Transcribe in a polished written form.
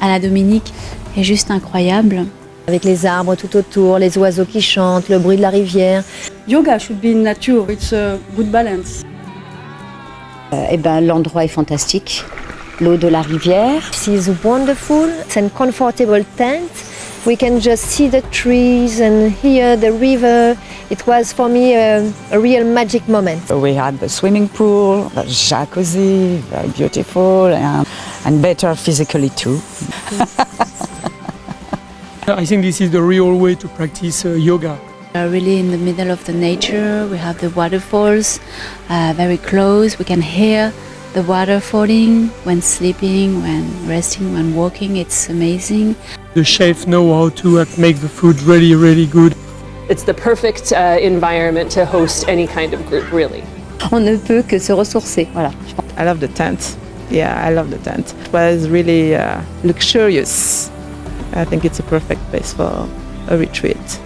à la Dominique est juste incroyable. Avec les arbres tout autour, les oiseaux qui chantent, le bruit de la rivière. Yoga should be in nature, it's a good balance. L'endroit est fantastique, l'eau de la rivière. She's wonderful and comfortable tent. We can just see the trees and hear the river. It was for me a real magic moment. We had the swimming pool, the jacuzzi, very beautiful and better physically too. I think this is the real way to practice yoga. We are really in the middle of the nature. We have the waterfalls very close. We can hear the water falling when sleeping, when resting, when walking. It's amazing. The chefs know how to make the food really, really good. It's the perfect environment to host any kind of group, really. On ne peut que se ressourcer. Voilà. I love the tent. Yeah, I love the tent. It was really luxurious. I think it's a perfect place for a retreat.